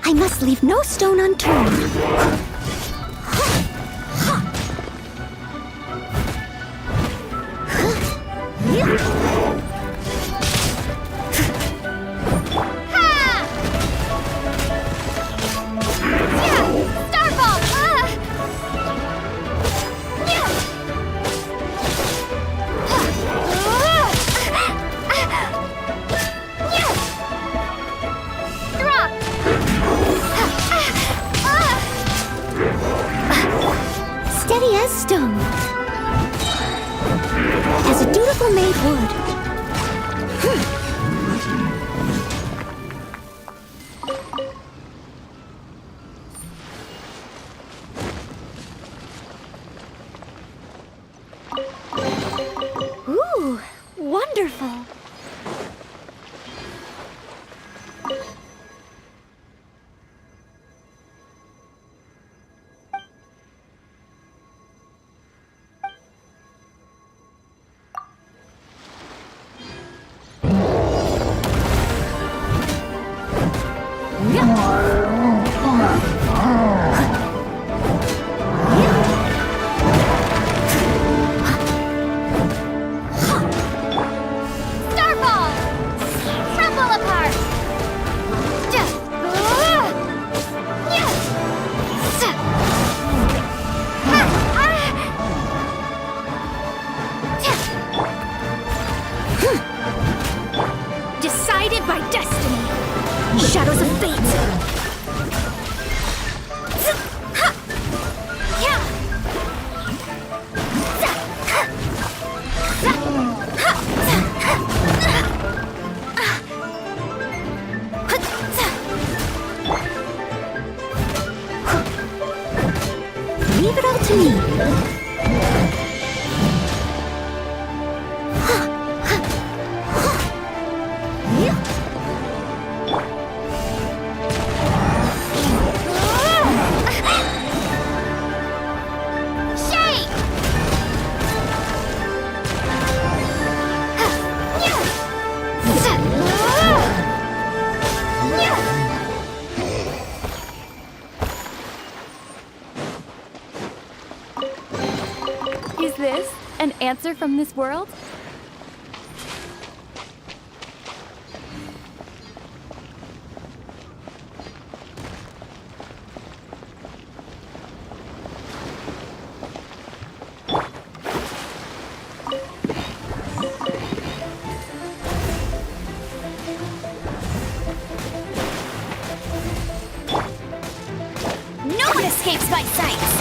I must leave no stone unturned. Steady as stone, as a dutiful maid would. Ooh, wonderful. Decided by destiny. Shadows of fate. Leave it all to me. Is this an answer from this world? No one escapes my sights!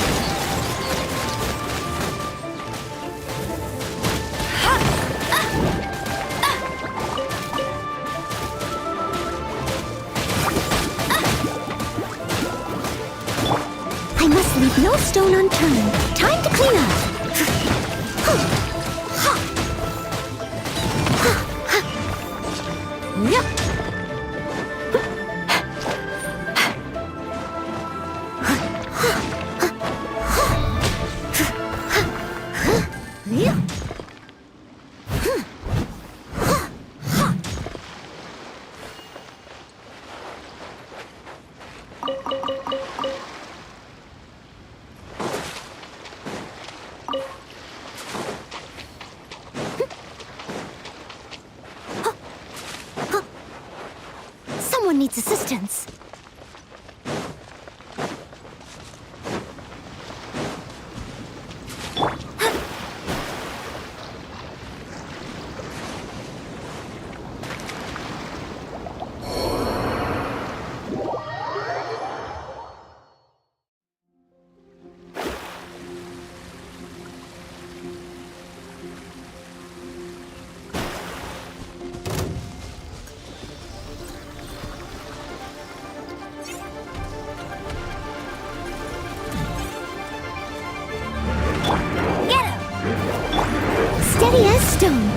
I must leave no stone unturned. Time to clean up. Someone needs assistance. Steady as stone.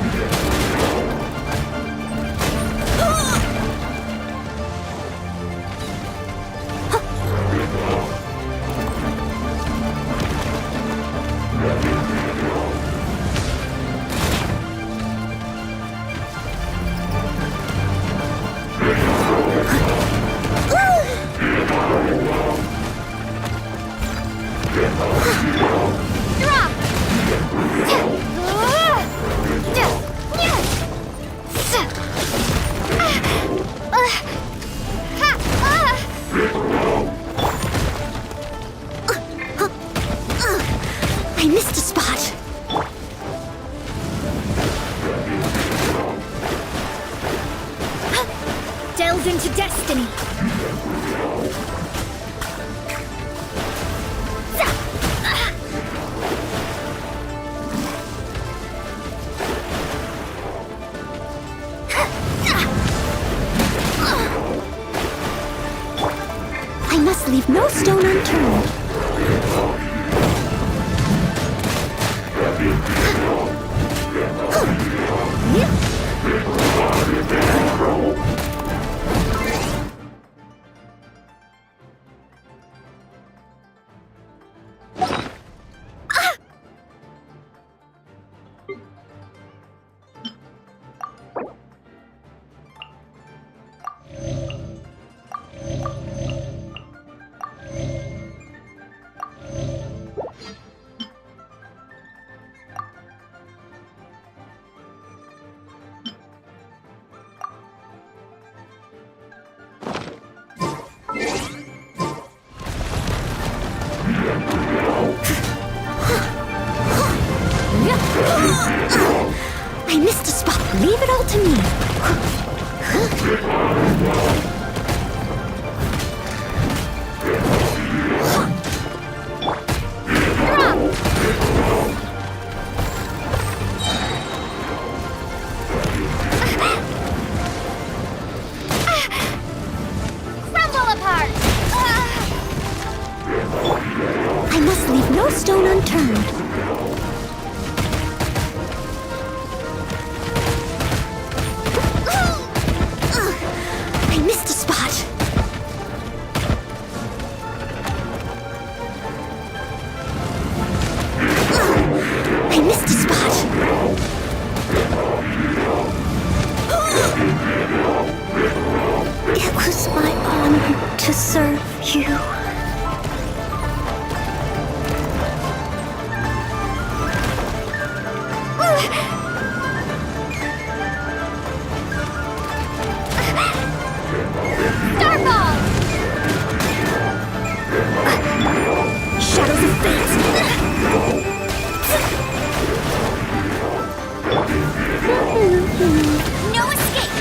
beholden to destiny. I must leave no stone unturned. I missed a spot. Leave it all to me. Crumble apart! I must leave no stone unturned. I missed a spot. I missed a spot. It was my honor to serve you. Starfall! Shadows of fate. No escape!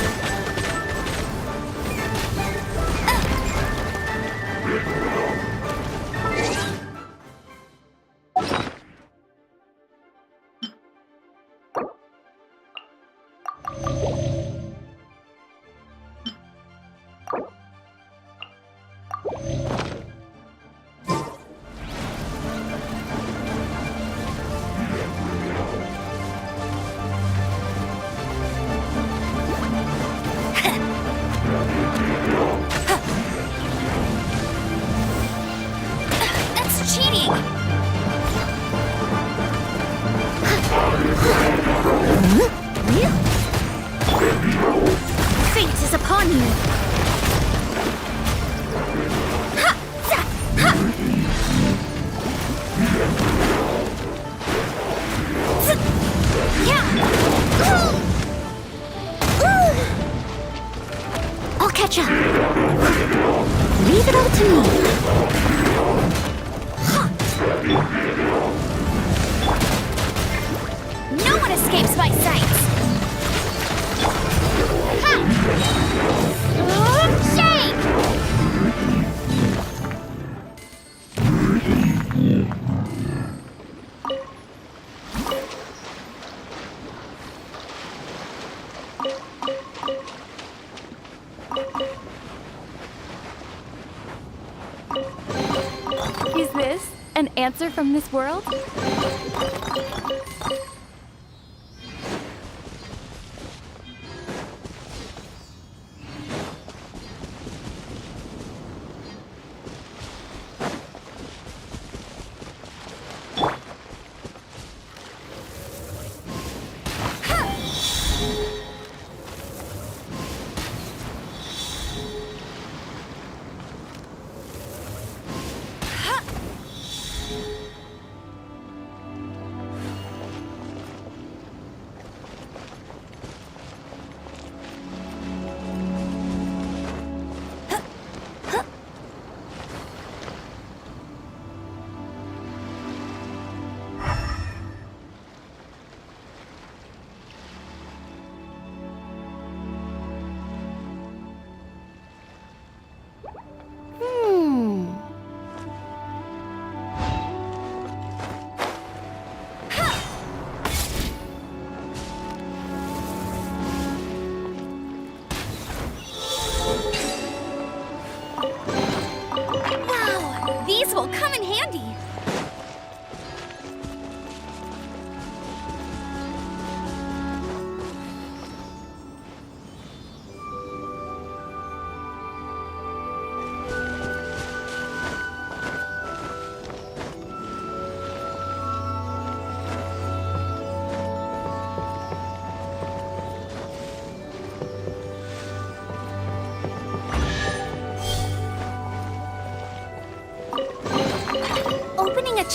That's cheating! Fate is upon you! I'll catch up. Leave it all to me. No one escapes my sight! Shame! Is this an answer from this world?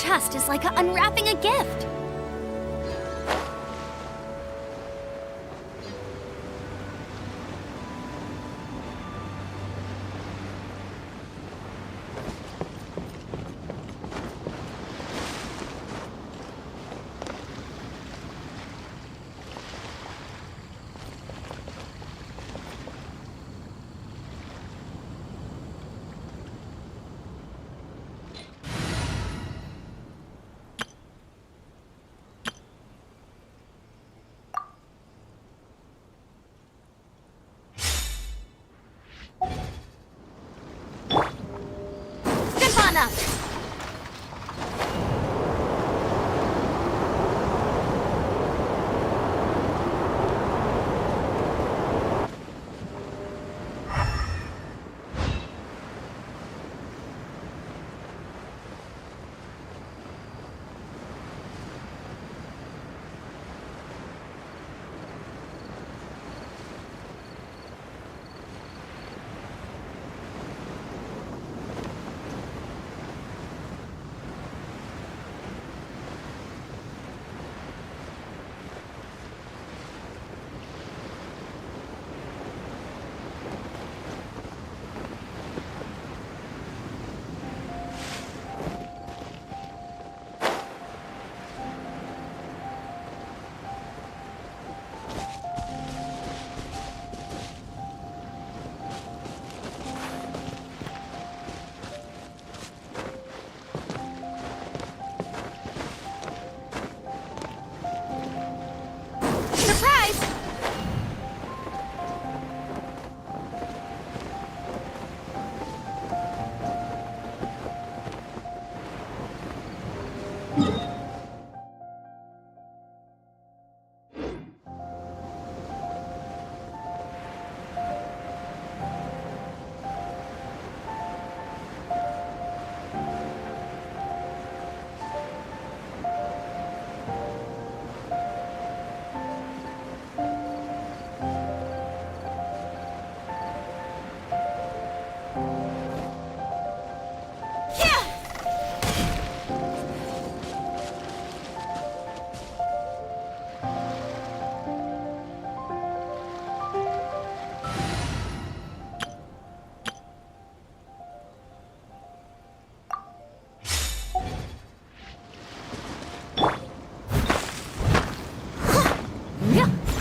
chest is like unwrapping a gift.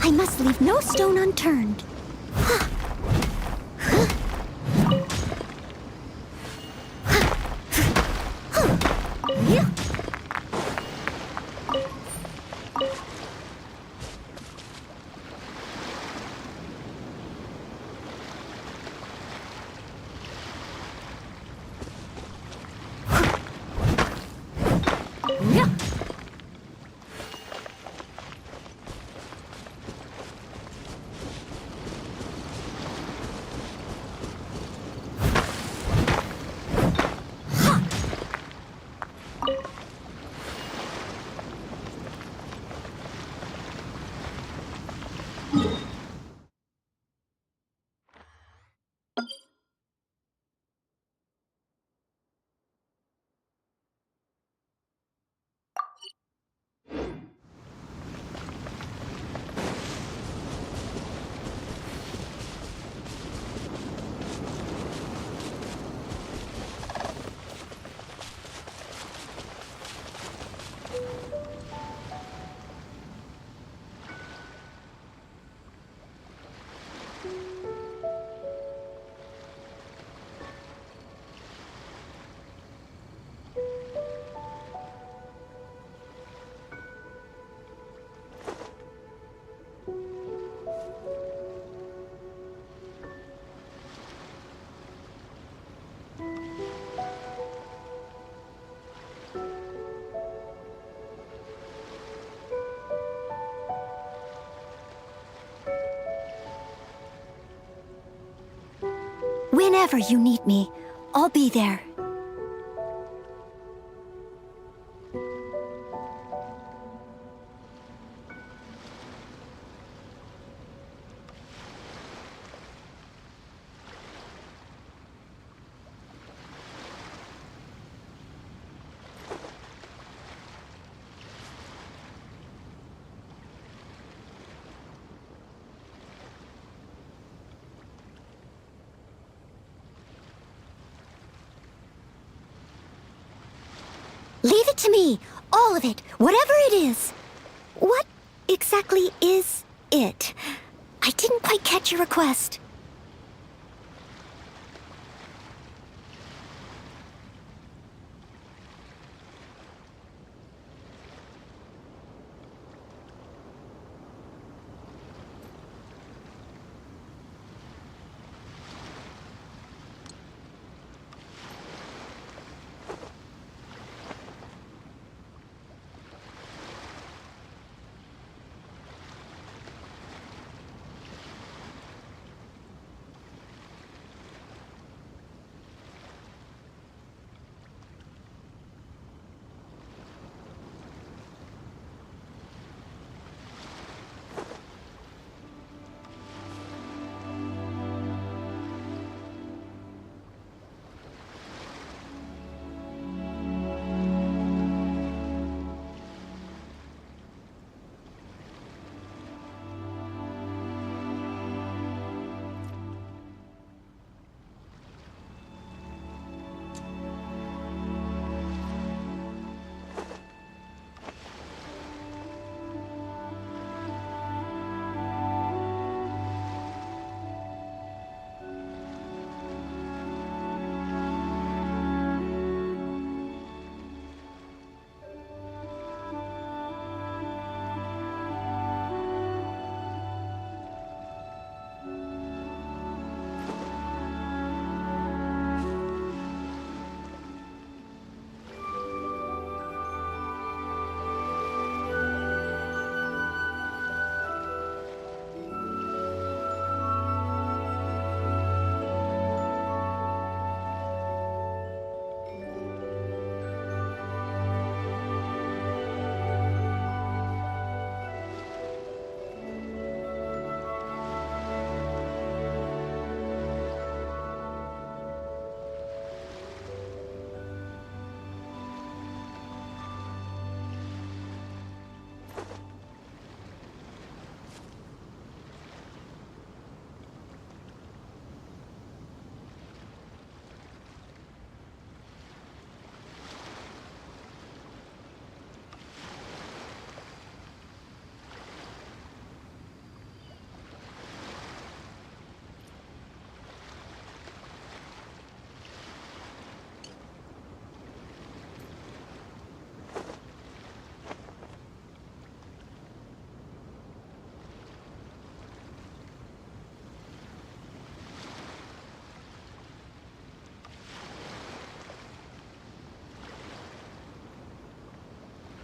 I must leave no stone unturned. Whenever you need me, I'll be there. Leave it to me. All of it. Whatever it is. What exactly is it? I didn't quite catch your request.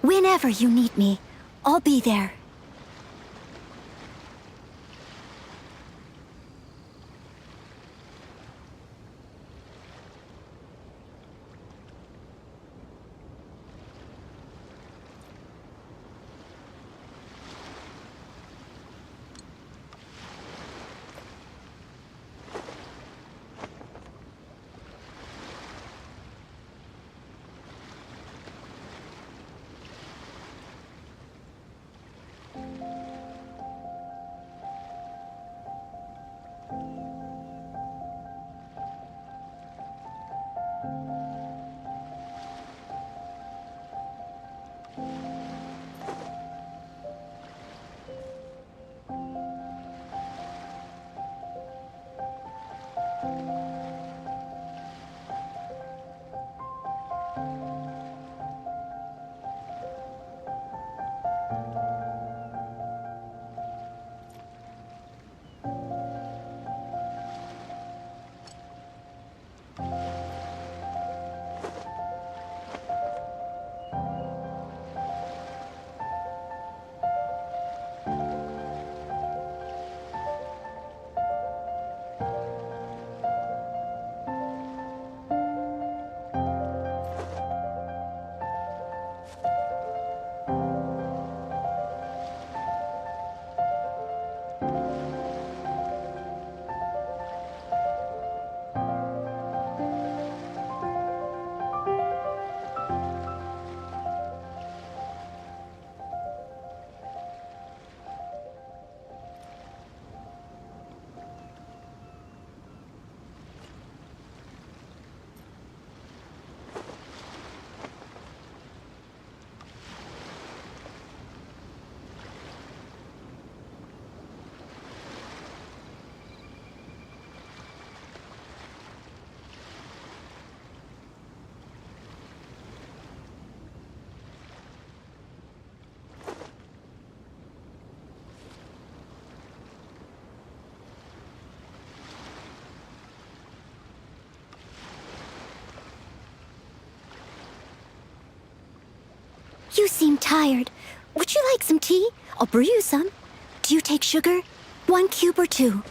Whenever you need me, I'll be there. seem tired. Would you like some tea? I'll brew you some. Do you take sugar? 1 cube or 2?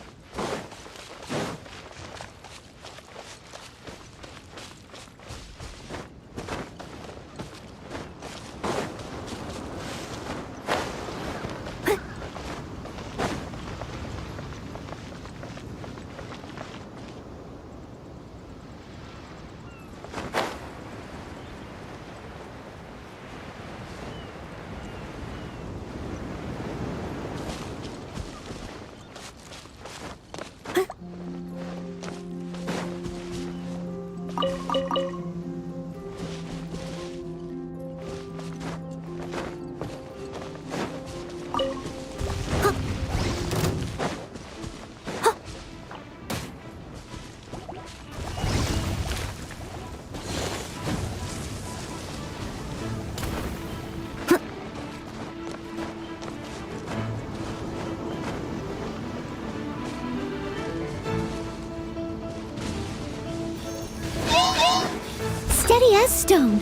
Steady as stone.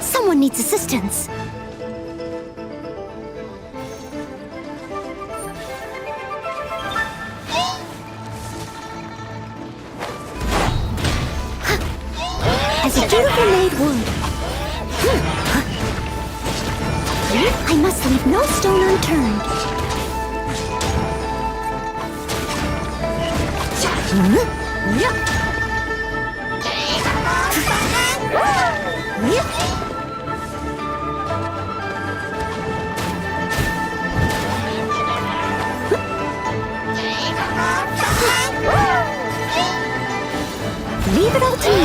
Someone needs assistance. As a beautiful maid would. I must leave no stone unturned. Leave it all to me.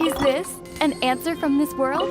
Is this an answer from this world?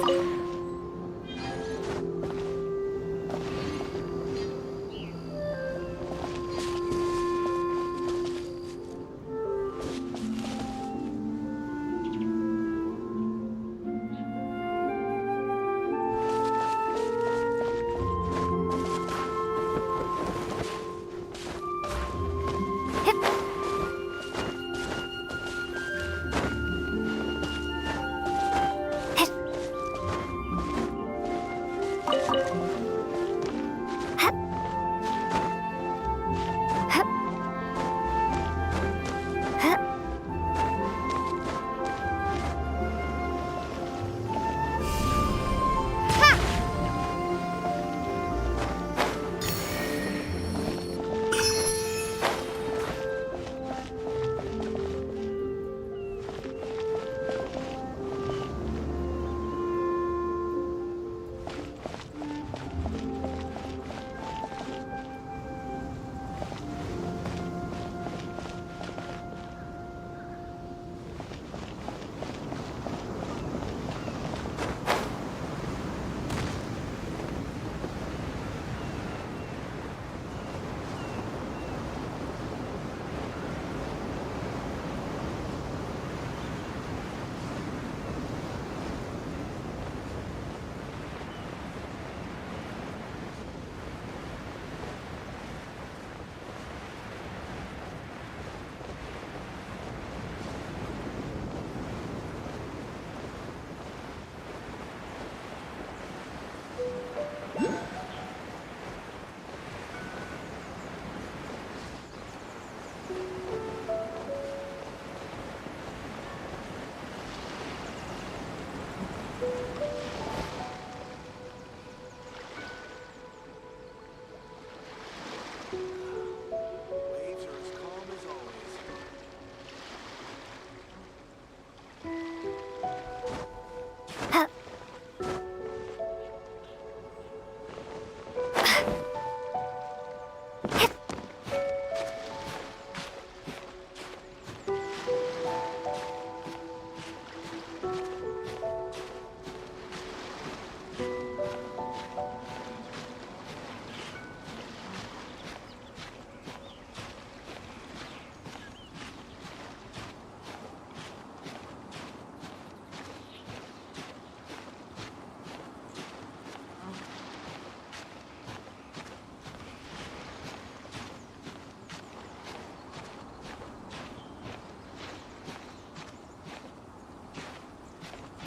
Waves are as calm as always.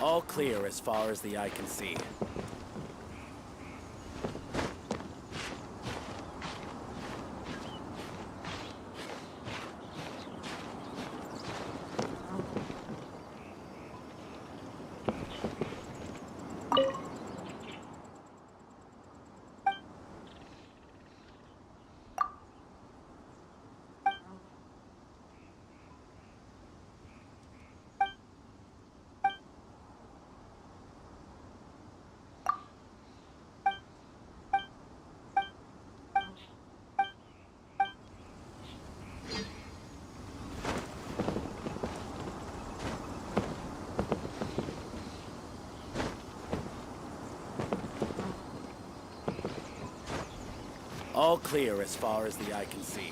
All clear as far as the eye can see. All clear as far as the eye can see.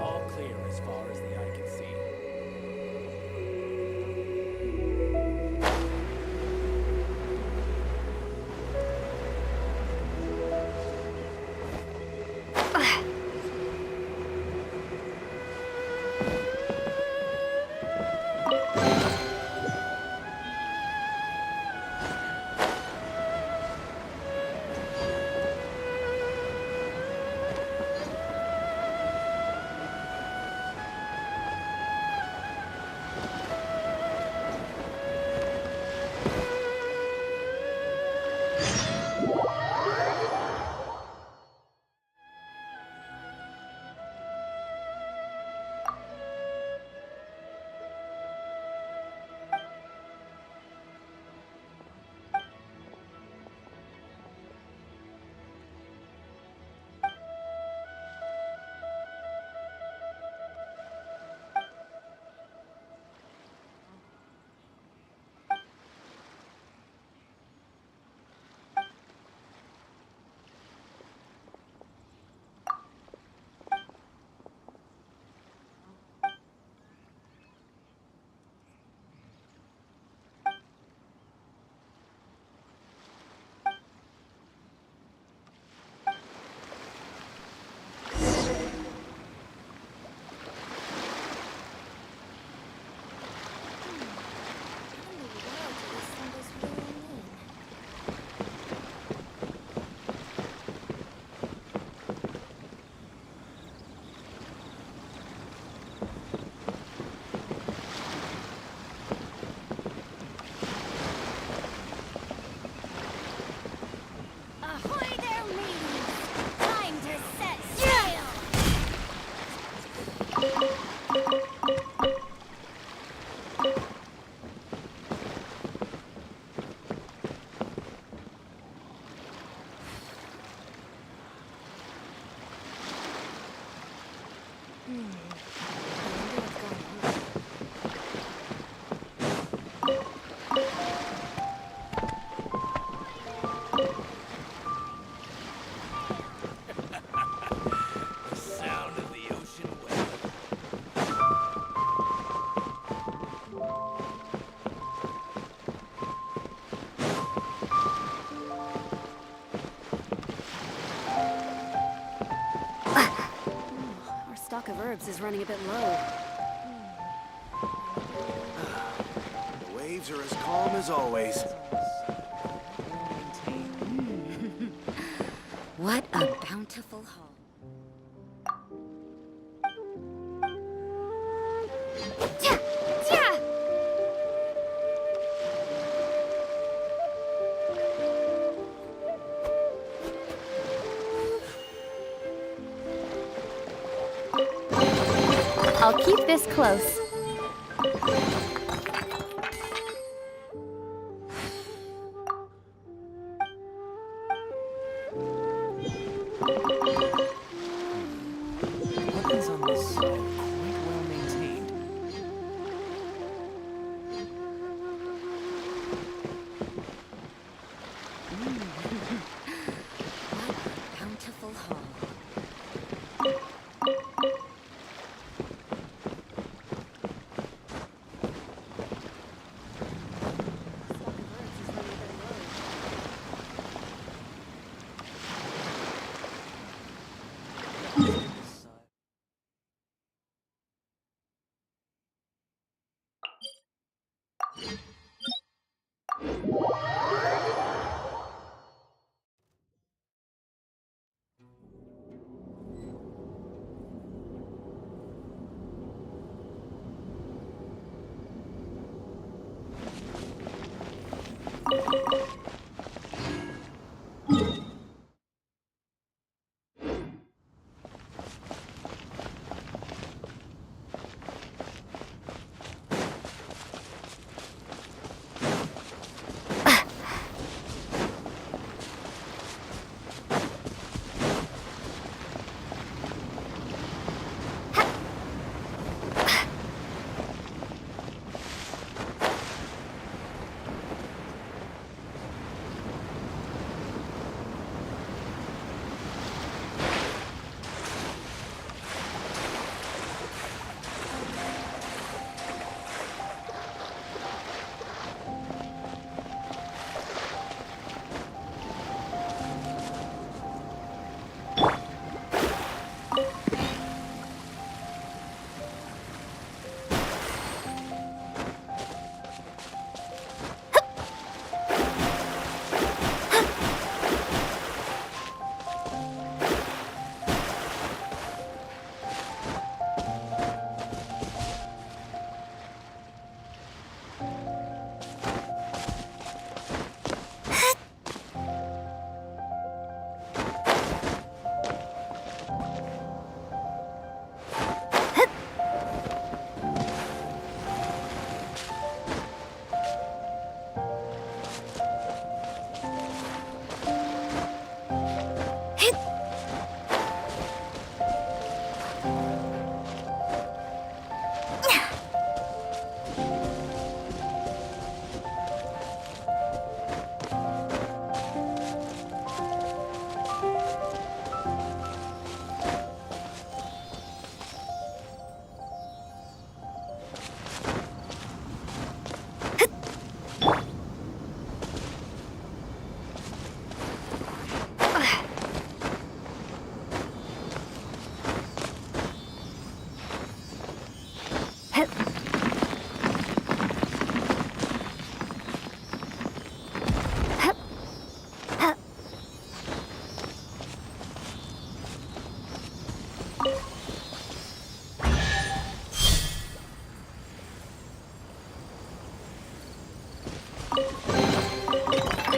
All clear as far as the eye can see. running a bit low. The waves are as calm as always. What a bountiful haul. I'll keep this close. Weapons on this side are quite well maintained. What a bountiful haul.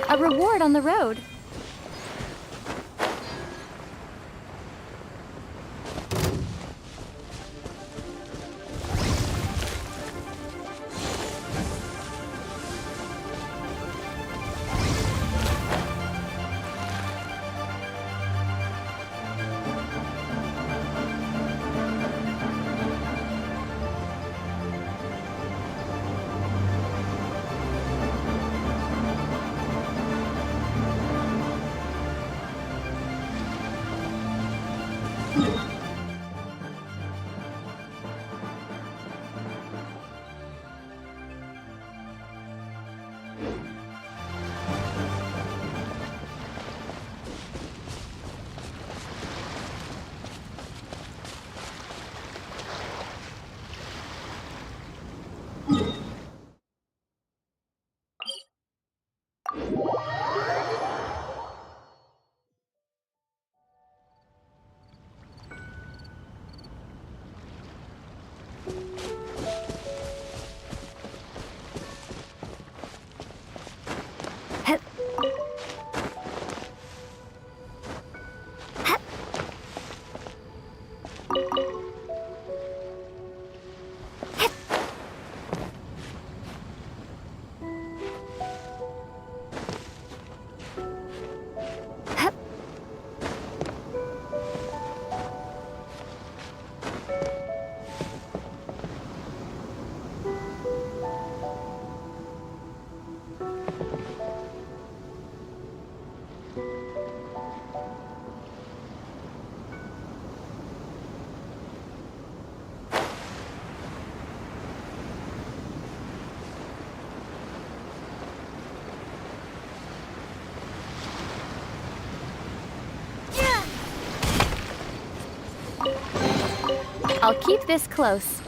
A reward on the road. I'll keep this close.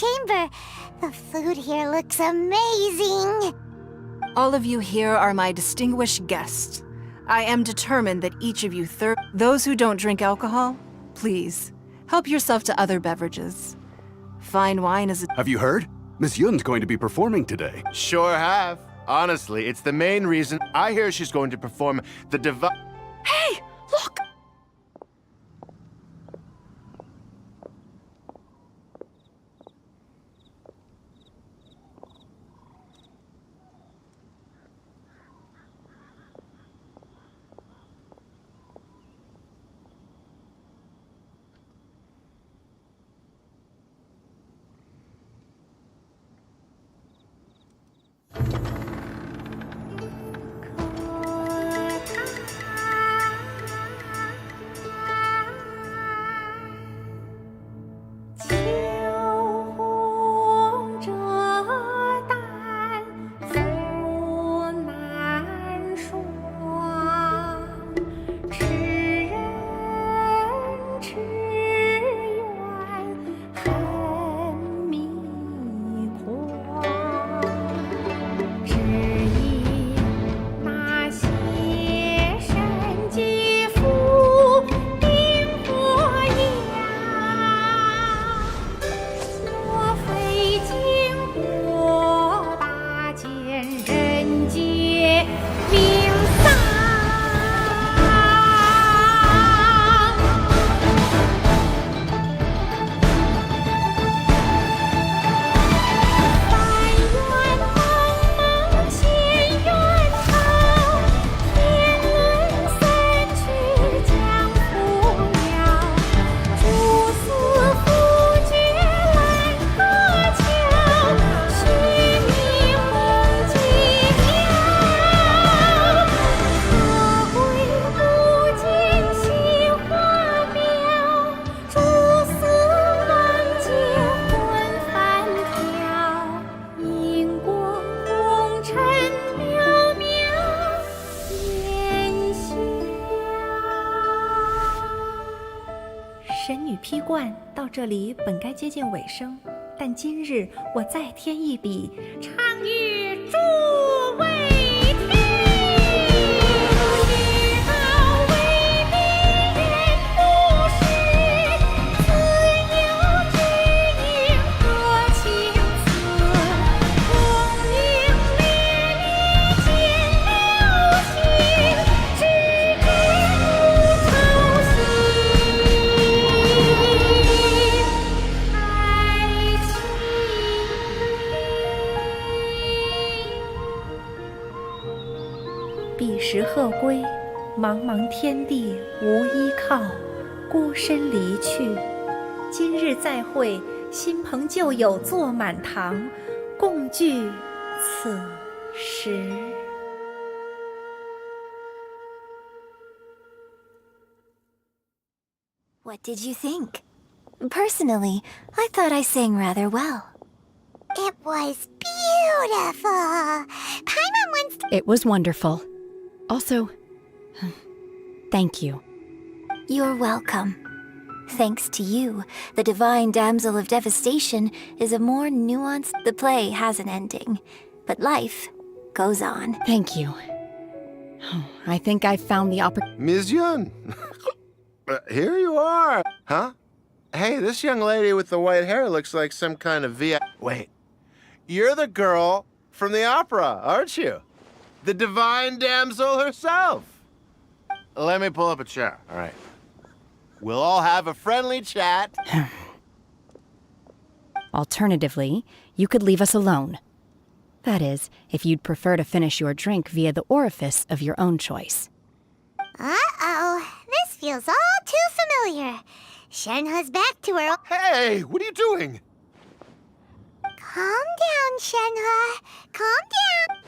chamber. The food here looks amazing. All of you here are my distinguished guests. I am determined that each of you those who don't drink alcohol, please, help yourself to other beverages. Fine wine is Have you heard? Miss Yun's going to be performing today. Sure have. Honestly, it's the main reason. I hear she's going to perform the Hey, look!神女劈冠到这里本该接近尾声，但今日我再添一笔，唱与诸位听。知道为敌人不是，自有知音和情思。功名烈烈见了心，只知无愁心。彼时鹤归，茫茫天地无依靠，孤身离去。今日再会，新朋旧友坐满堂，共聚此时。What did you think? Personally, I thought I sang rather well. It was beautiful. Paimon wants to... It was wonderful. Also, thank you. You're welcome. Thanks to you, the Divine Damsel of Devastation is a more nuanced... The play has an ending, but life goes on. Thank you. I think I found the opportunity. Ms. Yun. Here you are. Huh? Hey, this young lady with the white hair looks like some kind of Wait. You're the girl from the opera, aren't you? The Divine Damsel herself. Let me pull up a chair, all right? We'll all have a friendly chat. Alternatively, you could leave us alone. That is, if you'd prefer to finish your drink via the orifice of your own choice. Uh-oh. This feels all too familiar. Shenhe's back to her... Hey, what are you doing? Calm down, Shenhe. Calm down.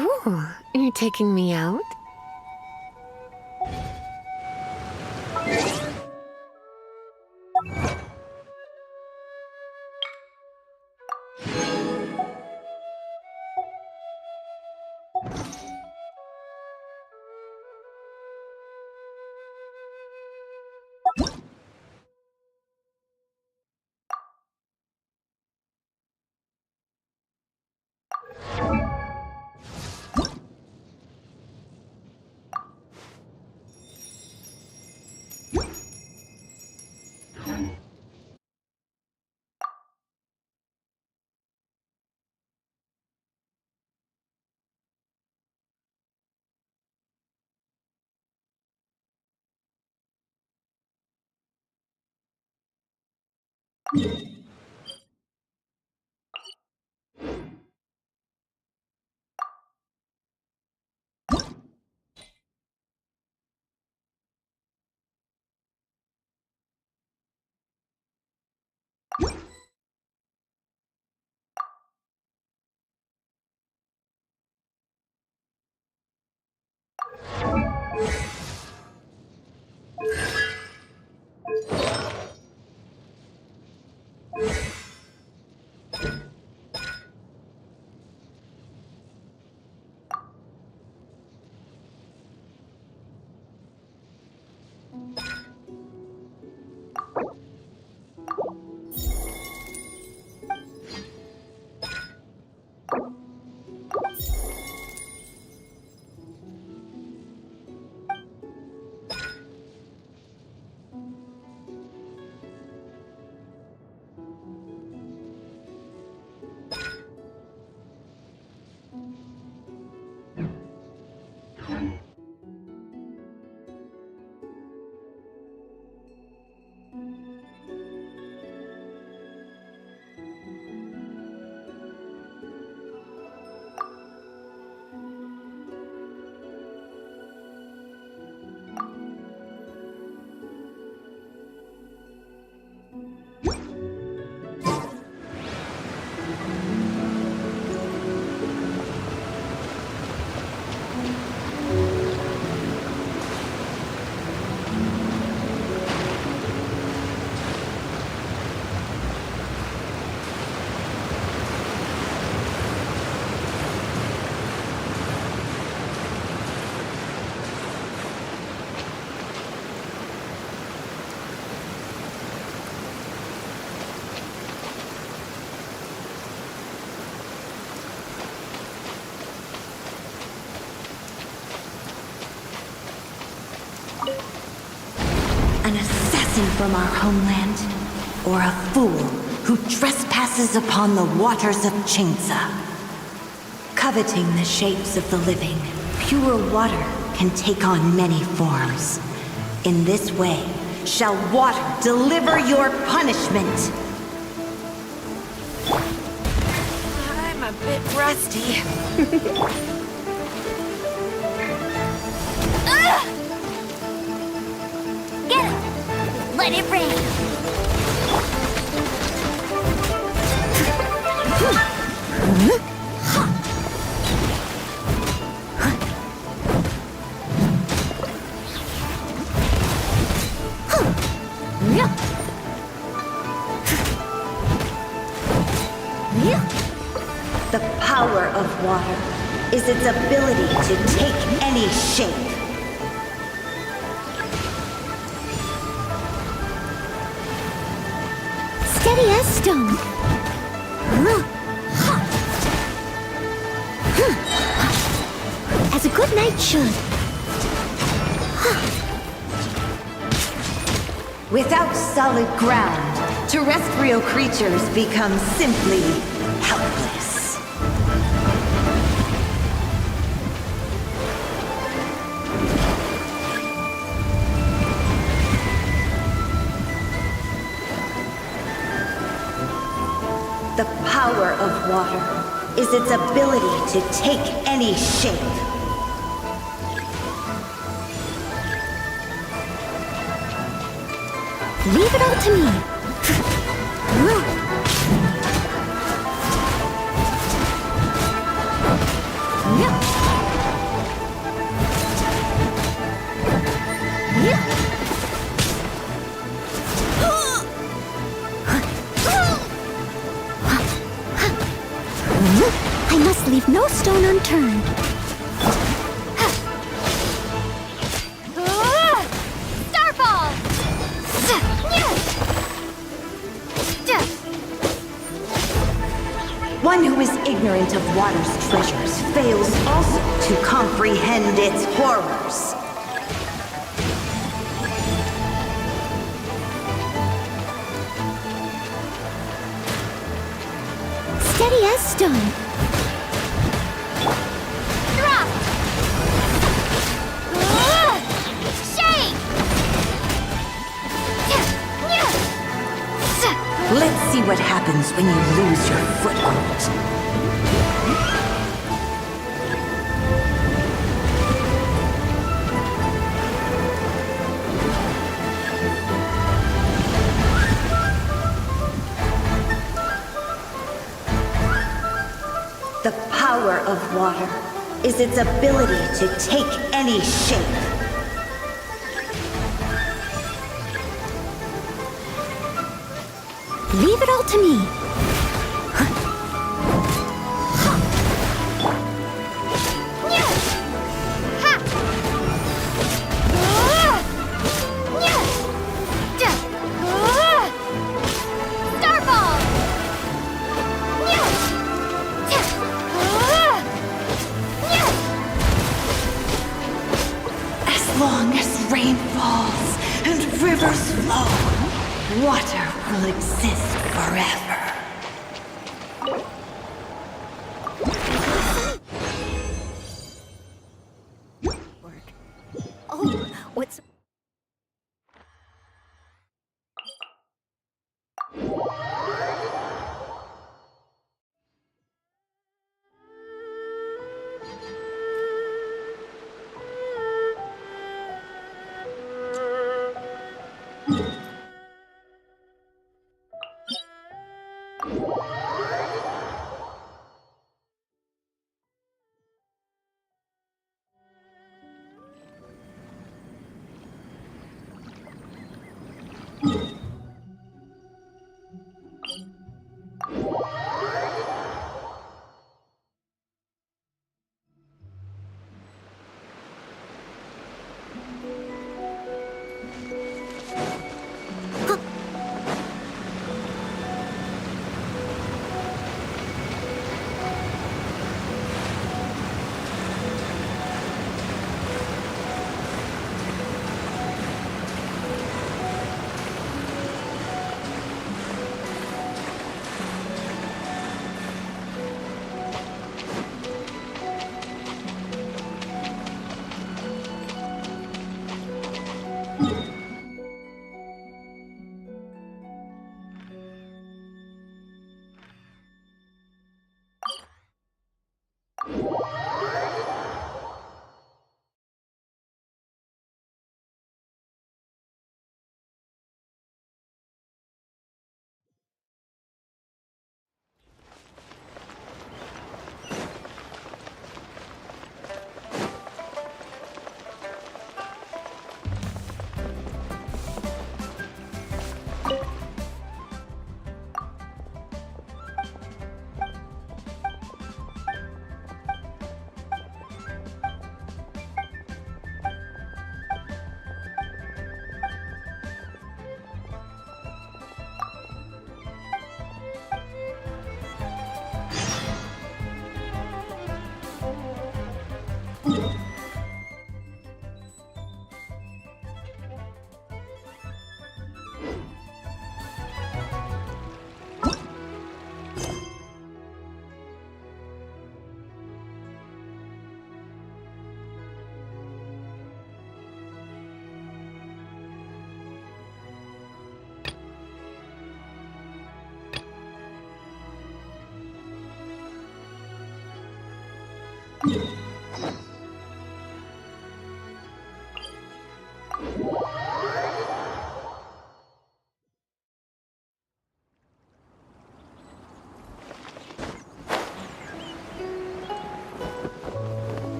Oh, you're taking me out? absent from our homeland, or a fool who trespasses upon the waters of Chingsa. Coveting the shapes of the living, pure water can take on many forms. In this way, shall water deliver your punishment. I'm a bit rusty. Get it! Let it rain! The power of water is its ability to take any shape. Steady as stone. As a good knight should. Without solid ground, terrestrial creatures become simply helpless. The power of water is its ability to take any shape. Leave it all to me. I must leave no stone unturned. Starball! One who is ignorant of water's treasures fails also to comprehend its horrors. Steady as stone. Drop! Shake! Let's see what happens when you lose your foothold. The power of water is its ability to take any shape. Leave it all to me. Starball! As long as rain falls and rivers flow, water will exist forever. Oh, what's...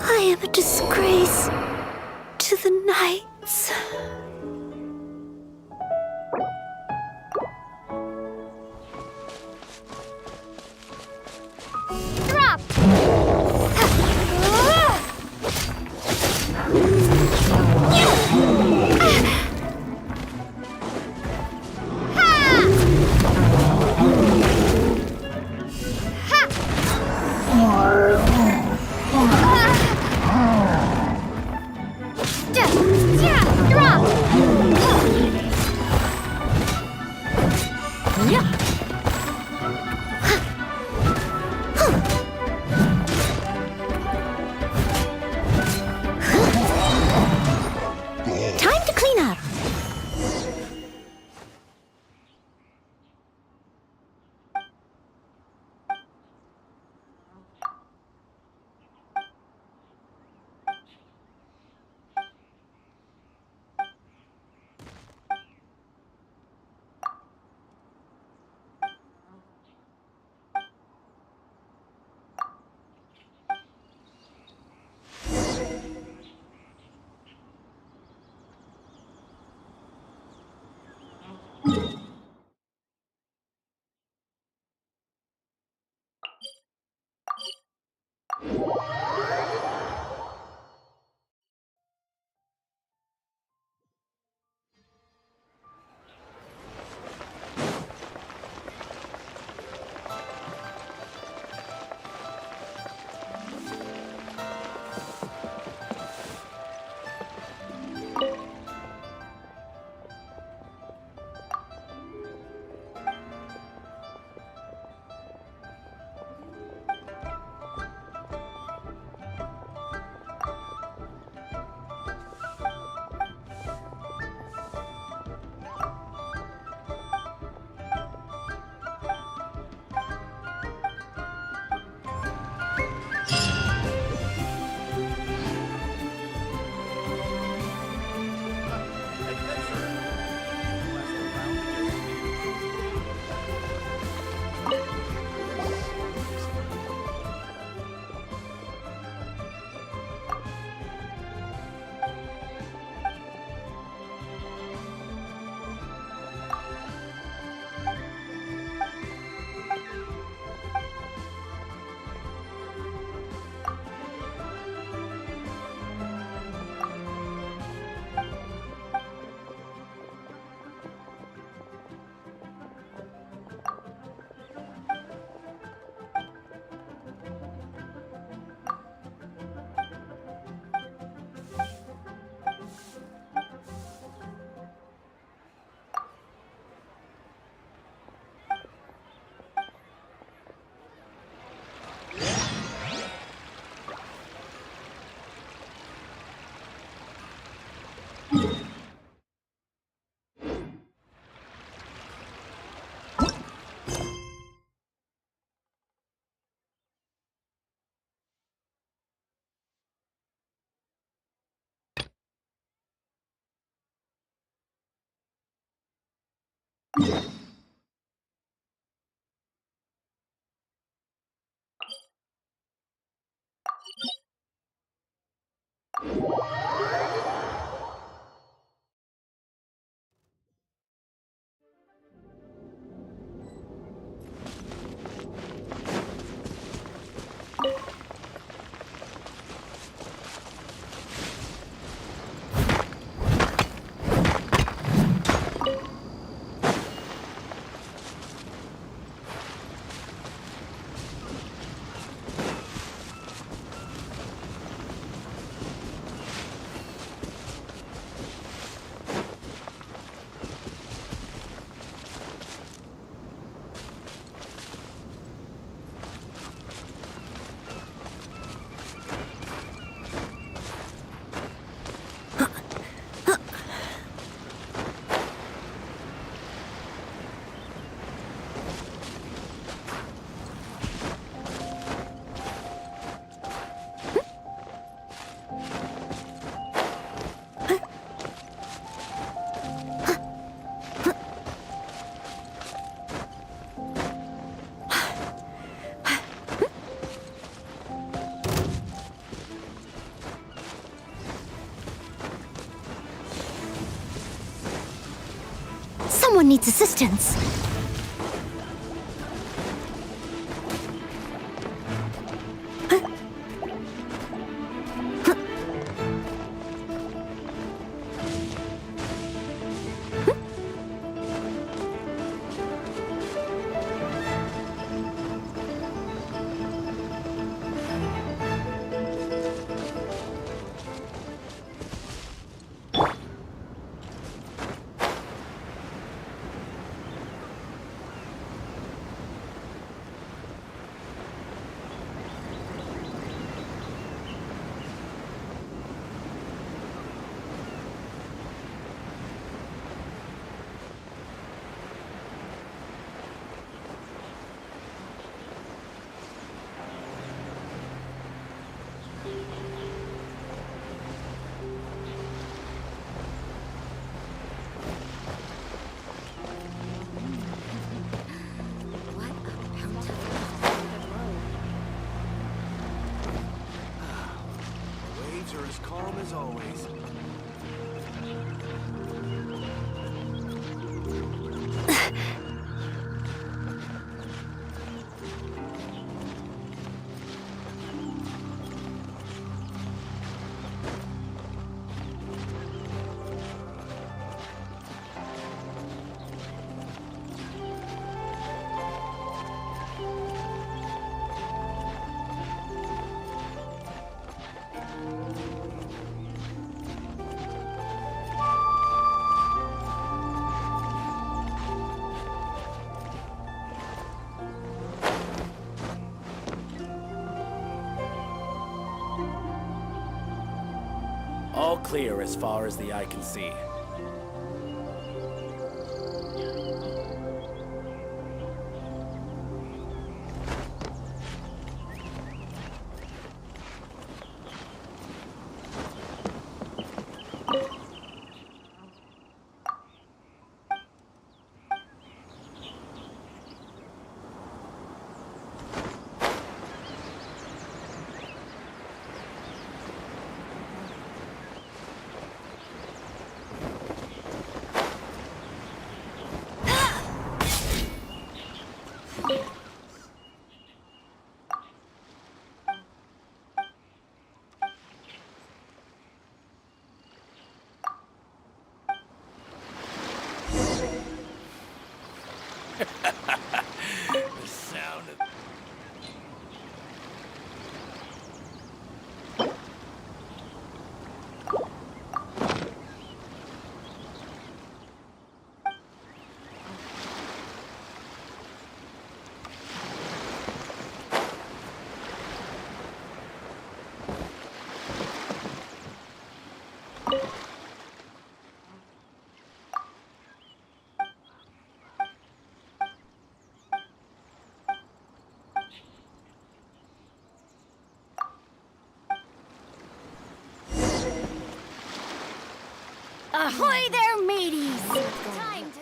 I am a disgrace to the knights. Drop! Time to clean up. Someone needs assistance. Waves are as calm as always. All clear as far as the eye can see. The sound of... Ahoy there, mateys! Time to...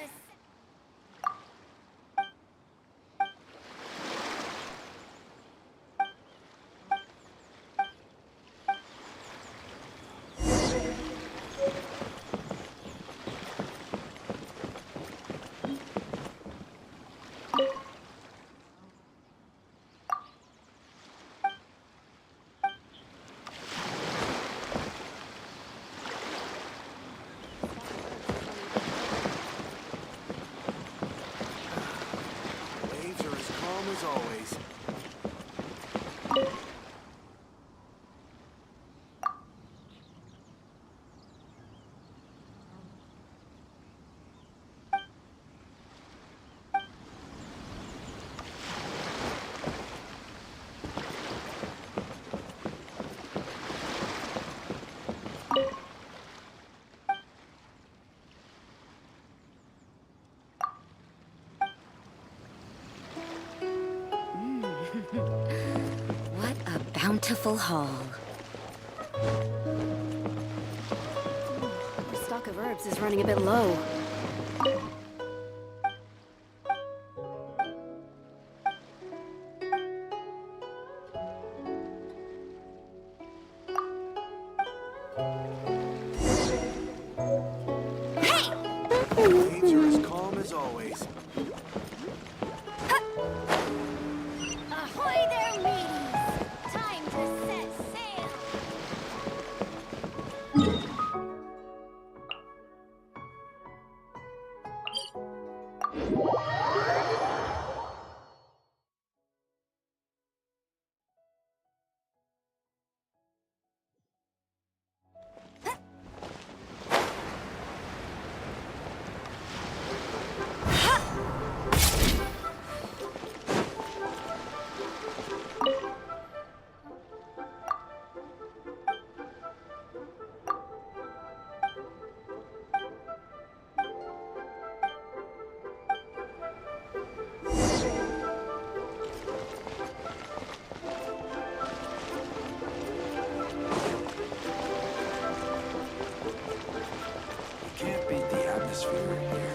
Waves are as calm as always. What a bountiful haul. Our stock of herbs is running a bit low. Waves are as calm as always. Ahoy there, mateys! Time to set sail! Can't beat the atmosphere here.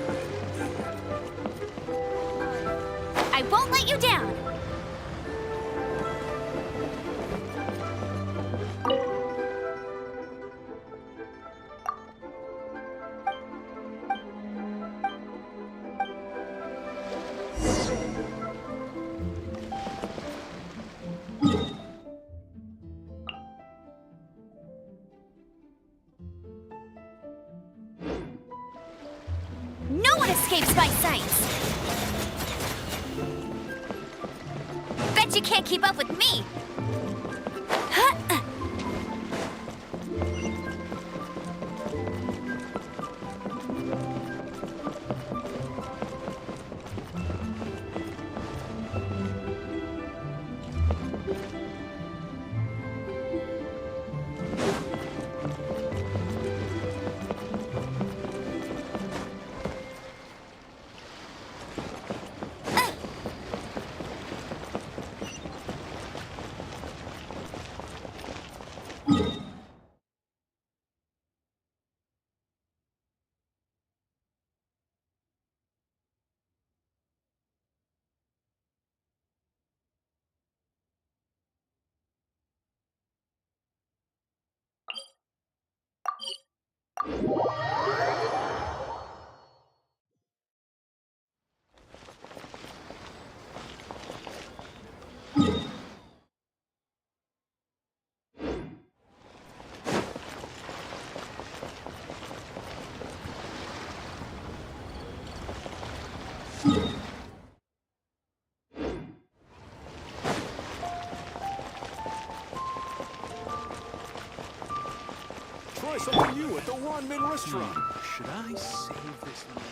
I won't let you down! No one escapes my sights! Bet you can't keep up with me! Try something new at the Wanmin restaurant. Should I save this night?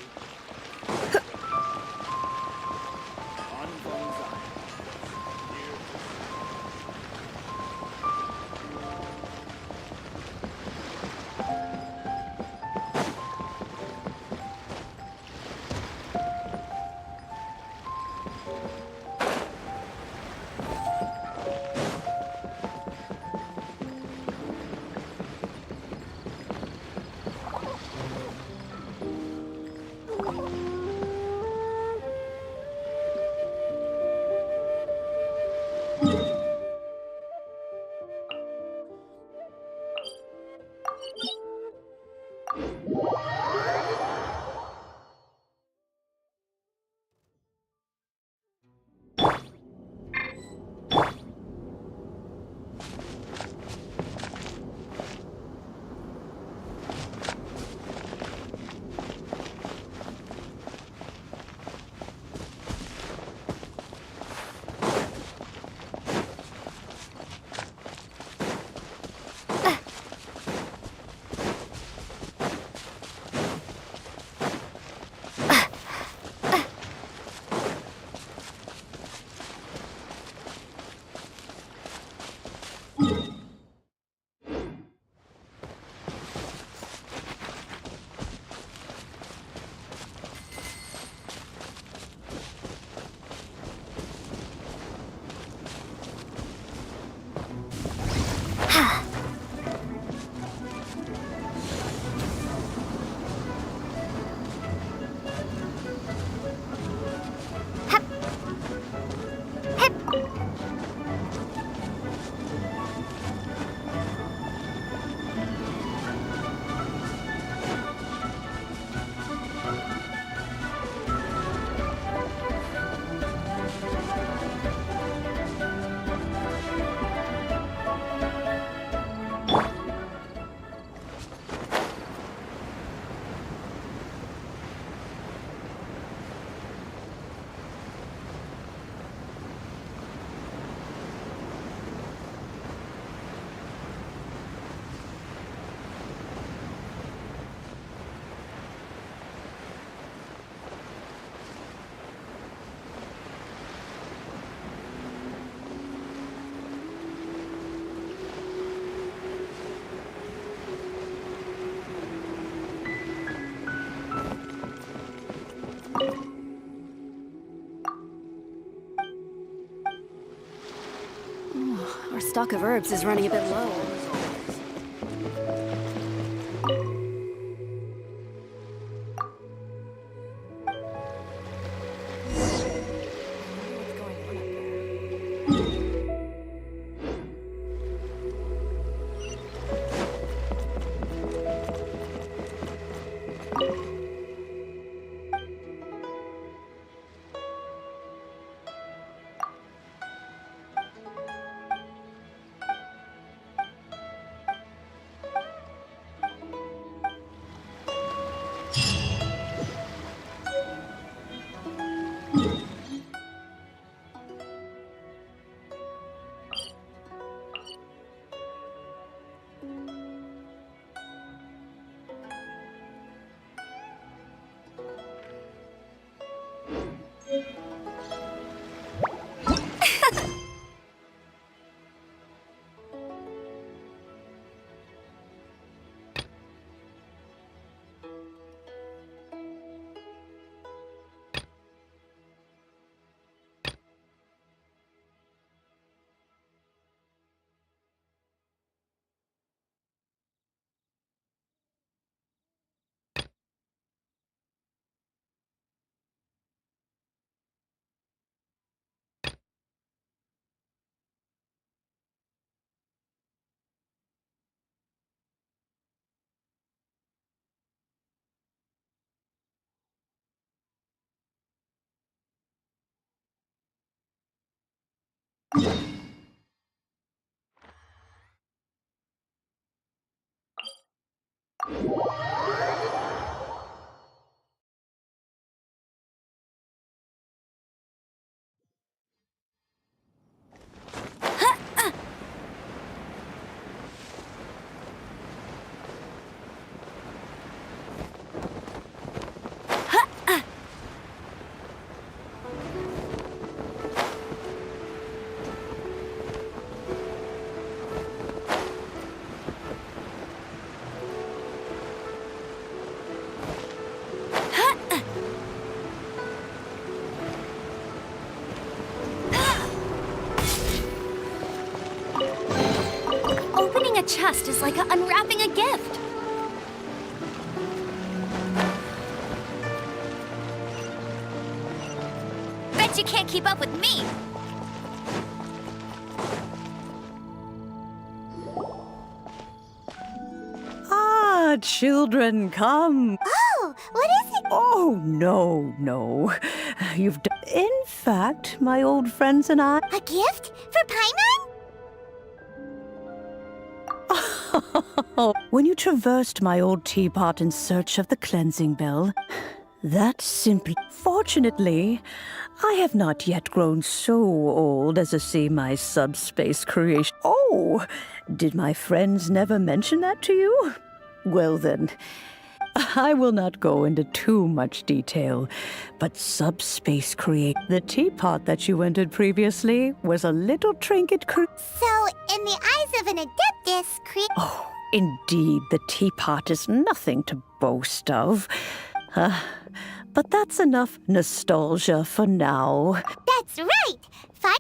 stock of herbs is running a bit low. Opening a chest is like unwrapping a gift. Bet you can't keep up with me. Ah, children, come. Oh, what is it? Oh, no. You've done. In fact, my old friends and I. A gift? For Paimon? When you traversed my old teapot in search of the cleansing bell, that simply. Fortunately, I have not yet grown so old as to see my subspace creation. Oh, did my friends never mention that to you? Well then, I will not go into too much detail, but subspace create. The teapot that you entered previously was a little trinket So, in the eyes of an Adeptus, Oh, indeed, the teapot is nothing to boast of. But that's enough nostalgia for now. That's right!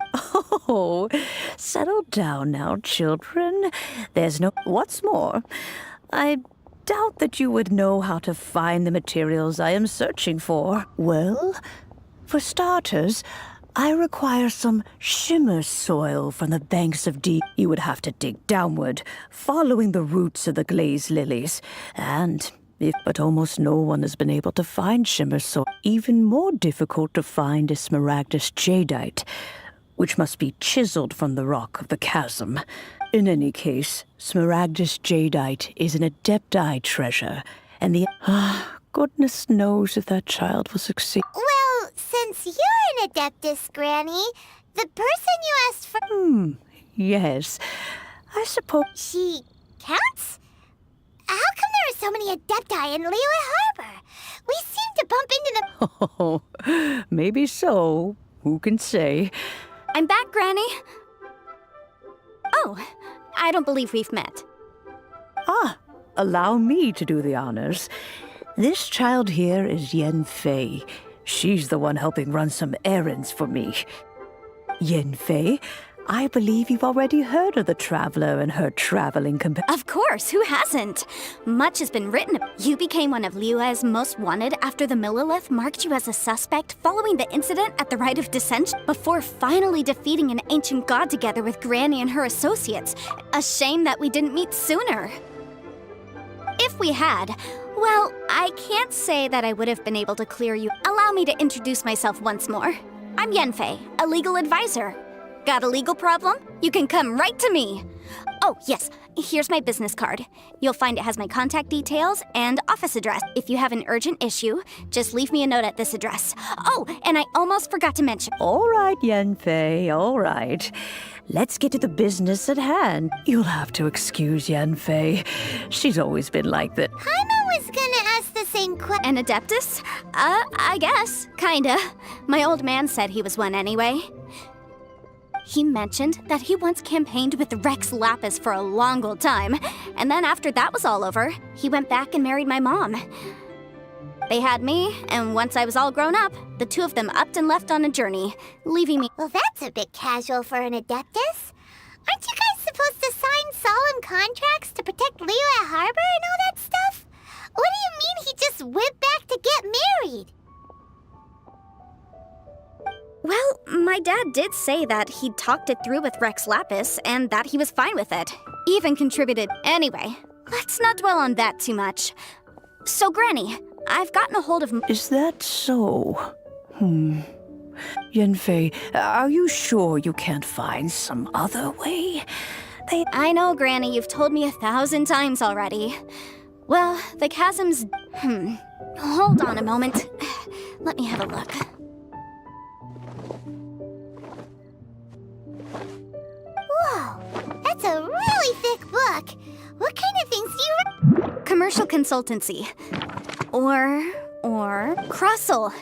Oh, settle down now, children. There's no. What's more, I doubt that you would know how to find the materials I am searching for. Well, for starters, I require some shimmer soil from the banks of deep. You would have to dig downward, following the roots of the glazed lilies. But almost no one has been able to find shimmer soil. Even more difficult to find is smaragdus jadeite, which must be chiseled from the rock of the chasm. In any case, smaragdus jadeite is an adepti treasure, and goodness knows if that child will succeed. Well, since you're an Adeptus, Granny, the person you asked for... Yes. I suppose... She counts? How come there are so many Adepti in Liyue Harbor? We seem to bump into them... Oh, maybe so. Who can say? I'm back, Granny. Oh, I don't believe we've met. Allow me to do the honors. This child here is Yen Fei. She's the one helping run some errands for me. Yen Fei, I believe you've already heard of the traveler and her traveling companion. Of course, who hasn't? Much has been written. You became one of Liyue's most wanted after the Millilith marked you as a suspect following the incident at the Rite of Descent, before finally defeating an ancient god together with Granny and her associates. A shame that we didn't meet sooner. If we had, well, I can't say that I would have been able to clear you. Allow me to introduce myself once more. I'm Yanfei, a legal advisor. Got a legal problem? You can come right to me. Oh, yes, here's my business card. You'll find it has my contact details and office address. If you have an urgent issue, just leave me a note at this address. Oh, and I almost forgot to mention. All right, Yanfei, all right. Let's get to the business at hand. You'll have to excuse Yanfei. She's always been like that. Paimon was gonna ask the same question. An Adeptus? I guess. Kinda. My old man said he was one anyway. He mentioned that he once campaigned with Rex Lapis for a long old time, and then after that was all over, he went back and married my mom. They had me, and once I was all grown up, the two of them upped and left on a journey, leaving me. Well, that's a bit casual for an Adeptus. Aren't you guys supposed to sign solemn contracts to protect Liyue Harbor and all that stuff? What do you mean he just went back to get married? Well, my dad did say that he'd talked it through with Rex Lapis and that he was fine with it. Even contributed. Anyway, let's not dwell on that too much. So, Granny, I've gotten a hold of... Is that so? Yanfei, are you sure you can't find some other way? I know, Granny, you've told me 1,000 times already. Well, the chasm's... Hold on a moment. Let me have a look. Whoa, that's a really thick book. What kind of things do you... Commercial consultancy. Or Crossel.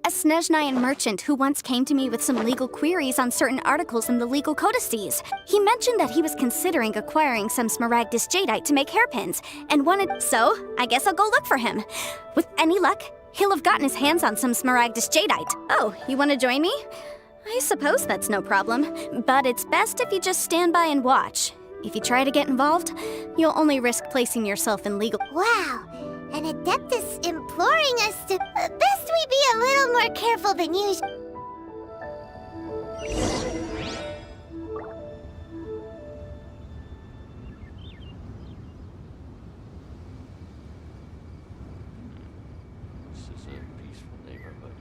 A Snezhnayan merchant who once came to me with some legal queries on certain articles in the legal codices. He mentioned that he was considering acquiring some Smaragdus jadeite to make hairpins, and wanted... So, I guess I'll go look for him. With any luck, he'll have gotten his hands on some Smaragdus jadeite. Oh, you want to join me? I suppose that's no problem, but it's best if you just stand by and watch. If you try to get involved, you'll only risk placing yourself in legal... Wow, an Adeptus imploring us to... Best we be a little more careful than usual. This is a peaceful neighborhood.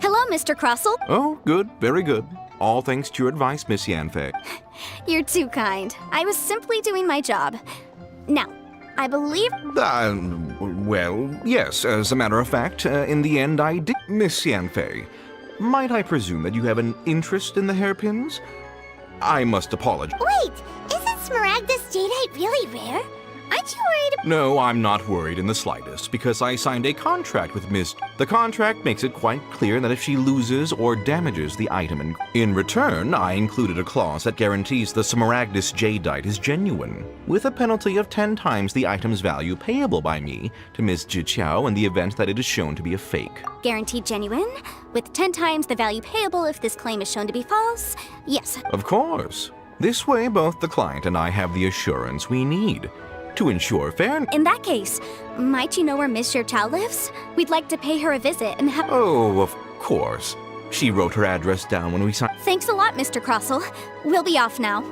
Hello, Mr. Crossel. Oh, good, very good. All thanks to your advice, Miss Yanfei. You're too kind. I was simply doing my job. Now, I believe... Well, yes, as a matter of fact, in the end I did. Miss Yanfei, might I presume that you have an interest in the hairpins? I must apologize. Wait, isn't Smaragdus jadeite really rare? Aren't you worried? No, I'm not worried in the slightest, because I signed a contract with Miss... The contract makes it quite clear that if she loses or damages the item in return, I included a clause that guarantees the Smaragdus jadeite is genuine, with a penalty of 10 times the item's value payable by me to Miss Jiqiao in the event that it is shown to be a fake. Guaranteed genuine, with 10 times the value payable if this claim is shown to be false? Yes. Of course. This way, both the client and I have the assurance we need to ensure fairness. In that case, might you know where Miss Jiqiao lives? We'd like to pay her a visit and have... Oh, of course. She wrote her address down when we signed... Thanks a lot, Mr. Crossel. We'll be off now.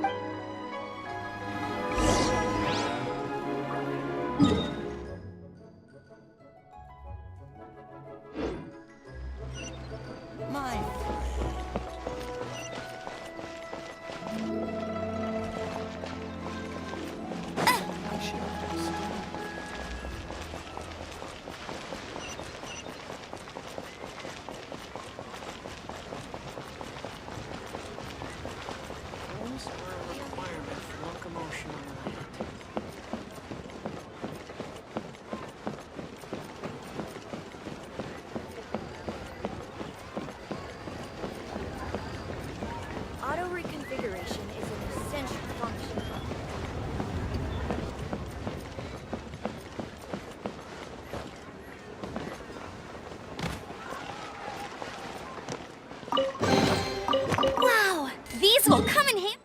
will come in handy.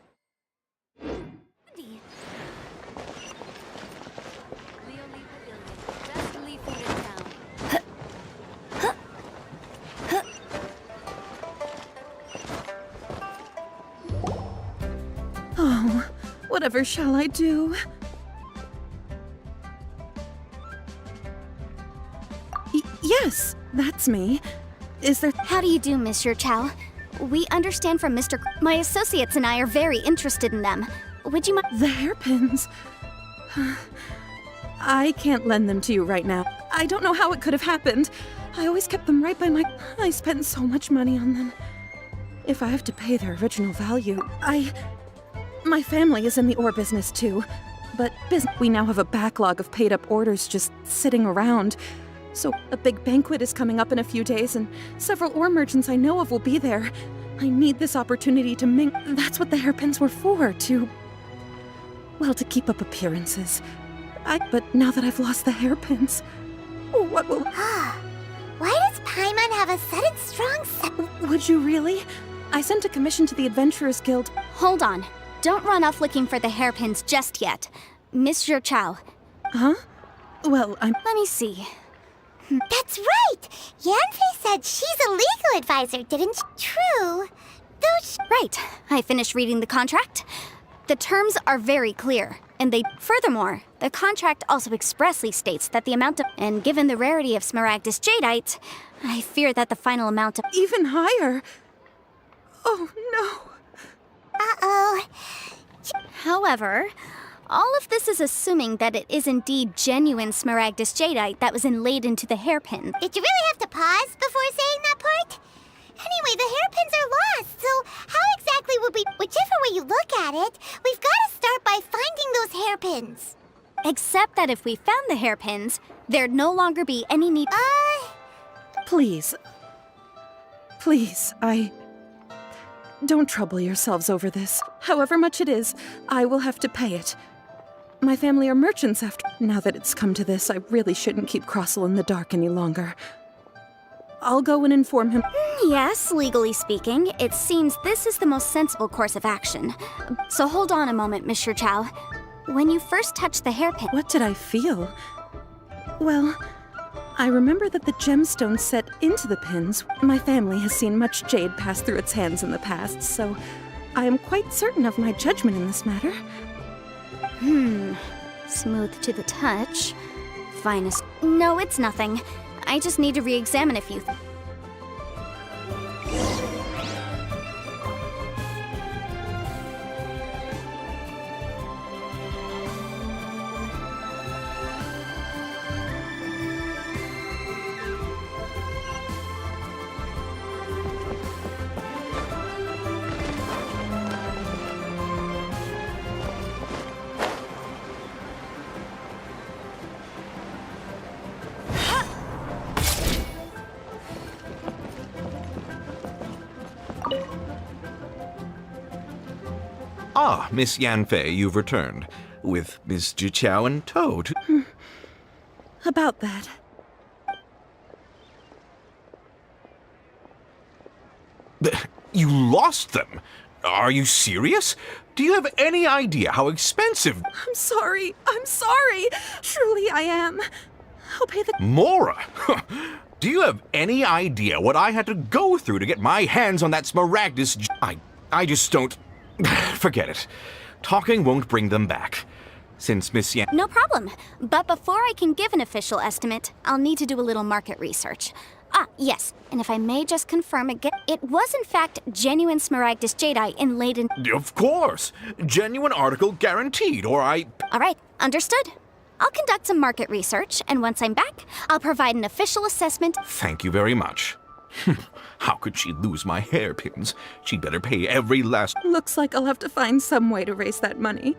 Oh, whatever shall I do? Yes, that's me. Is there— How do you do, Monsieur Chow? We understand from Mr. My associates and I are very interested in them. Would you mind— The hairpins. I can't lend them to you right now. I don't know how it could have happened. I always kept them right by my— I spent so much money on them. If I have to pay their original value, My family is in the ore business too. But we now have a backlog of paid-up orders just sitting around. So a big banquet is coming up in a few days, and several ore merchants I know of will be there. I need this opportunity to That's what the hairpins were for, to keep up appearances. But now that I've lost the hairpins, what will— Why does Paimon have a sudden strong Would you really? I sent a commission to the Adventurers Guild. Hold on. Don't run off looking for the hairpins just yet. Monsieur Chow. Huh? Well, Let me see. That's right! Yanfei said she's a legal advisor, didn't she? True. Right. I finished reading the contract. The terms are very clear, and Furthermore, the contract also expressly states that the amount of— And given the rarity of Smaragdus Jadeite, I fear that the final amount of— Even higher? Oh, no. Uh-oh. However, all of this is assuming that it is indeed genuine Smaragdus Jadeite that was inlaid into the hairpin. Did you really have to pause before saying that part? Anyway, the hairpins are lost, so how exactly would we— Whichever way you look at it, we've got to start by finding those hairpins. Except that if we found the hairpins, there'd no longer be any need— Please. Please, Don't trouble yourselves over this. However much it is, I will have to pay it. My family are merchants after— Now that it's come to this, I really shouldn't keep Crossel in the dark any longer. I'll go and inform him. Yes, legally speaking, it seems this is the most sensible course of action. So hold on a moment, Monsieur Chow. When you first touched the hairpin— What did I feel? Well, I remember that the gemstones set into the pins. My family has seen much jade pass through its hands in the past, so I am quite certain of my judgment in this matter. Smooth to the touch. Finest— No, it's nothing. I just need to re-examine a few things. Ah, Miss Yanfei, you've returned. With Miss Jiqiao in tow to— About that. You lost them? Are you serious? Do you have any idea how expensive— I'm sorry. Truly I am. I'll pay the— Mora! Do you have any idea what I had to go through to get my hands on that Smaragdus I just don't— Forget it. Talking won't bring them back. Since Miss Yan— No problem. But before I can give an official estimate, I'll need to do a little market research. Yes. And if I may just confirm again, it was in fact genuine Smaragdus Jadeite inlaid in— Of course! Genuine article guaranteed, or I— All right, understood. I'll conduct some market research, and once I'm back, I'll provide an official assessment. Thank you very much. How could she lose my hairpins? She'd better pay every last— Looks like I'll have to find some way to raise that money.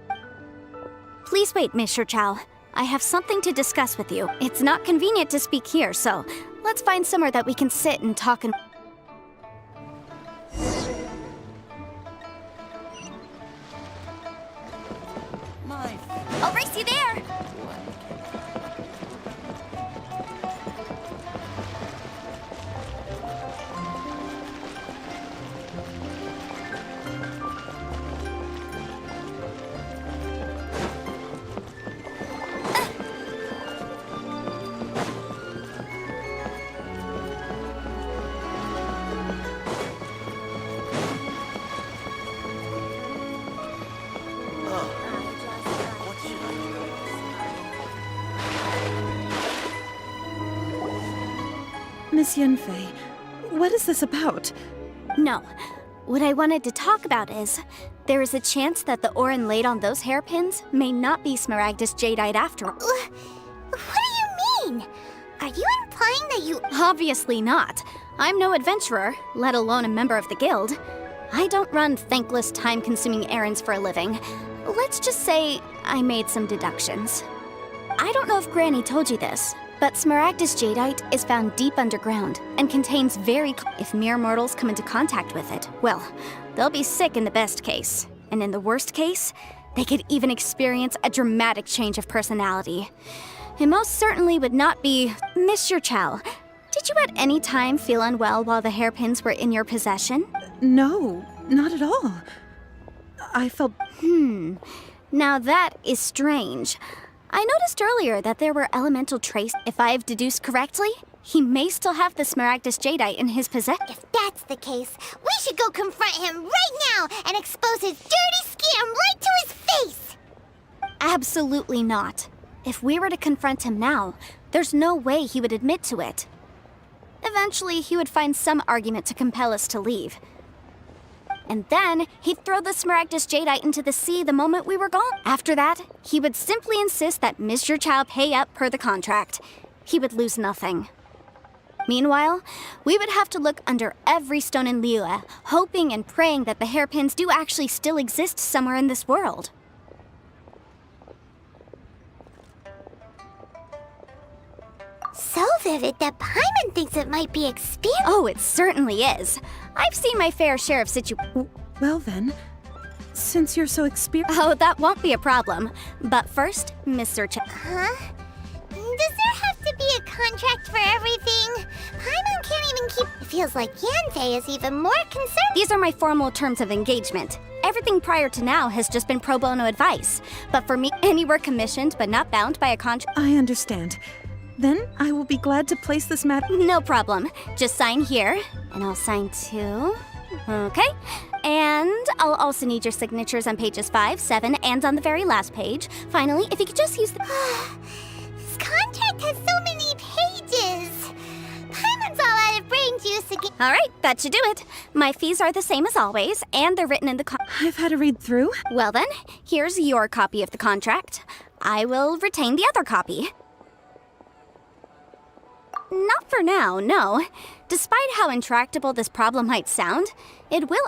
Please wait, Mr. Chow. I have something to discuss with you. It's not convenient to speak here, so let's find somewhere that we can sit and talk and— I'll race you there! Miss Yenfei, what is this about? No. What I wanted to talk about is, there is a chance that the Orin laid on those hairpins may not be Smaragdus Jadeite after all. What do you mean? Are you implying that you... Obviously not. I'm no adventurer, let alone a member of the guild. I don't run thankless, time-consuming errands for a living. Let's just say I made some deductions. I don't know if Granny told you this, but Smaragdus Jadeite is found deep underground and contains if mere mortals come into contact with it, well, they'll be sick in the best case. And in the worst case, they could even experience a dramatic change of personality. It most certainly would not be... Mr. Chow, did you at any time feel unwell while the hairpins were in your possession? No, not at all. I felt... Now that is strange. I noticed earlier that there were elemental traces. If I have deduced correctly, he may still have the Smaragdus Jadeite in his possession. If that's the case, we should go confront him right now and expose his dirty scam right to his face! Absolutely not. If we were to confront him now, there's no way he would admit to it. Eventually, he would find some argument to compel us to leave. And then, he'd throw the Smaragdus Jadeite into the sea the moment we were gone. After that, he would simply insist that Mr. Chow pay up per the contract. He would lose nothing. Meanwhile, we would have to look under every stone in Liyue, hoping and praying that the hairpins do actually still exist somewhere in this world. So vivid that Paimon thinks it might be experience. Oh, it certainly is. I've seen my fair share of Well then, since you're so experienced... Oh, that won't be a problem. But first, Mr. Huh? Does there have to be a contract for everything? Paimon can't even keep... It feels like Yanfei is even more concerned. These are my formal terms of engagement. Everything prior to now has just been pro bono advice. But for me, any work commissioned but not bound by a contract... I understand. Then I will be glad to place this matter... No problem. Just sign here, and I'll sign too. Okay. And I'll also need your signatures on pages 5, 7, and on the very last page. Finally, if you could just use the... This contract has so many pages. Paimon's all out of brain juice again. All right, that should do it. My fees are the same as always, and they're written in the I've had a read through. Well then, here's your copy of the contract. I will retain the other copy. Not for now, no. Despite how intractable this problem might sound, it will...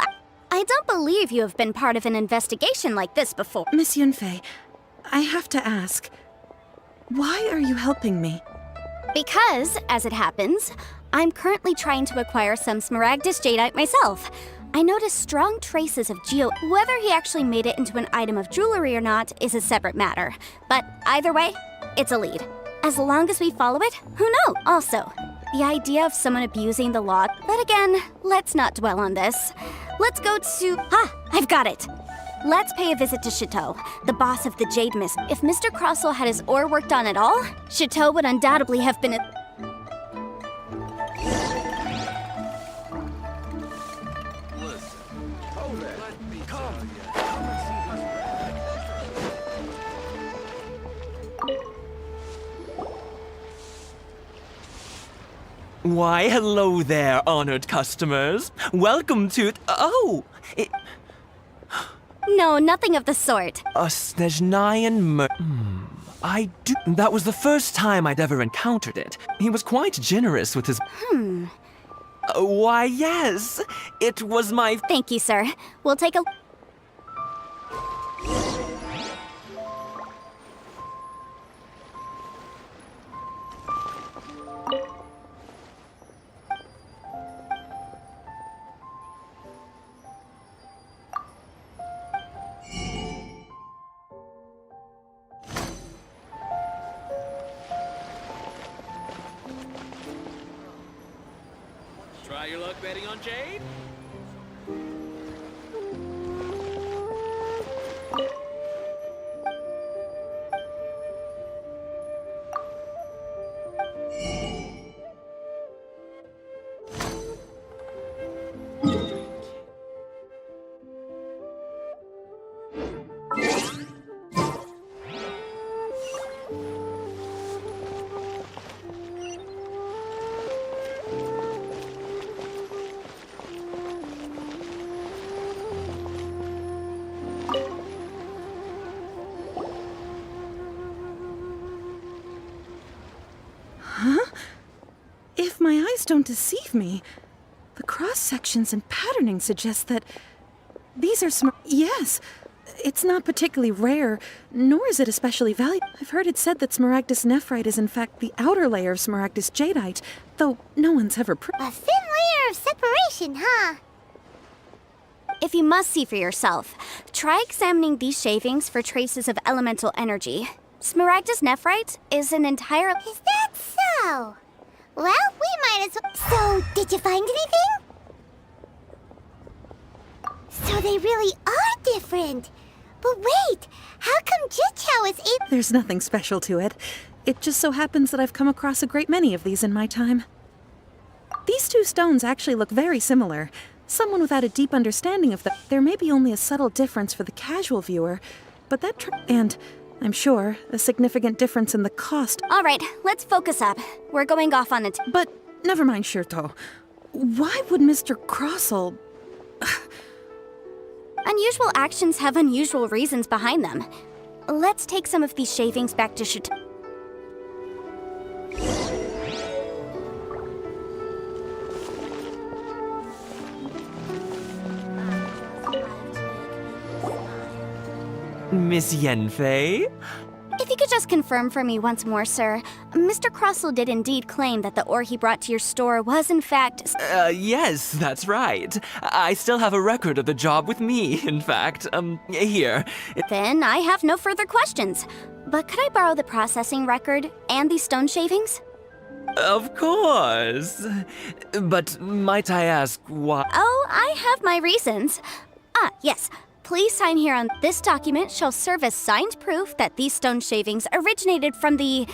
I don't believe you have been part of an investigation like this before. Miss Yunfei, I have to ask, why are you helping me? Because, as it happens, I'm currently trying to acquire some Smaragdus Jadeite myself. I noticed strong traces of Whether he actually made it into an item of jewelry or not is a separate matter. But either way, it's a lead. As long as we follow it, who knows? Also, the idea of someone abusing the law... But again, let's not dwell on this. Let's go to... I've got it! Let's pay a visit to Chateau, the boss of the Jade Mist. If Mr. Crossell had his ore worked on at all, Chateau would undoubtedly have been a... Why, hello there, honored customers. Welcome to... No, nothing of the sort. A Snezhnayan I do... That was the first time I'd ever encountered it. He was quite generous with his... Why, yes. It was my... Thank you, sir. We'll take a... Try your luck betting on Jade? Please don't deceive me. The cross-sections and patterning suggest that these are Yes, it's not particularly rare, nor is it especially valuable. I've heard it said that Smaragdus nephrite is in fact the outer layer of Smaragdus jadeite, though no one's ever A thin layer of separation, huh? If you must see for yourself, try examining these shavings for traces of elemental energy. Smaragdus nephrite is an entire... Is that so? Well, we might as well... So, did you find anything? So they really are different. But wait, how come Jichao is able... There's nothing special to it. It just so happens that I've come across a great many of these in my time. These two stones actually look very similar. Someone without a deep understanding of them, there may be only a subtle difference for the casual viewer, but and, I'm sure, a significant difference in the cost. All right, let's focus up. We're going off on it. But never mind, Shirto. Why would Mr. Crossell... Unusual actions have unusual reasons behind them. Let's take some of these shavings back to Miss Yenfei? If you could just confirm for me once more, sir. Mr. Crossell did indeed claim that the ore he brought to your store was in fact... Yes, that's right. I still have a record of the job with me, in fact. Here. Then I have no further questions. But could I borrow the processing record and these stone shavings? Of course. But might I ask why? Oh, I have my reasons. Yes. Please sign here on this document shall serve as signed proof that these stone shavings originated from the,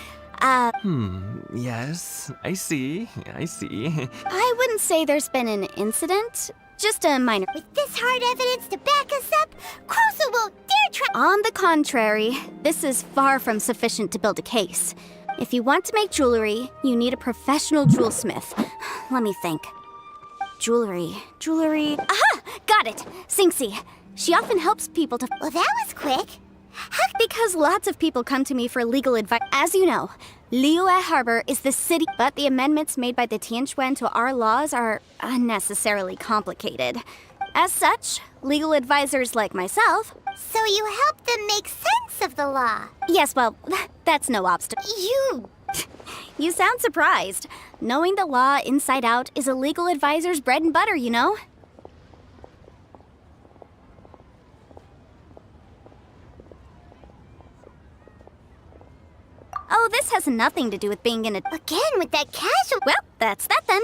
Yes, I see. I wouldn't say there's been an incident, just a minor. With this hard evidence to back us up, Crossell won't dare try. On the contrary, this is far from sufficient to build a case. If you want to make jewelry, you need a professional jewelsmith. Let me think. Jewelry. Aha! Got it! Singxi. She often helps people to... Well, that was quick. Because lots of people come to me for legal advice. As you know, Liyue Harbor is the city, but the amendments made by the Tianquan to our laws are unnecessarily complicated. As such, legal advisors like myself... So you help them make sense of the law? Yes, well, that's no obstacle. You sound surprised. Knowing the law inside out is a legal advisor's bread and butter, you know? Oh, this has nothing to do with being in a... Again, with that casual... Well, that's that then.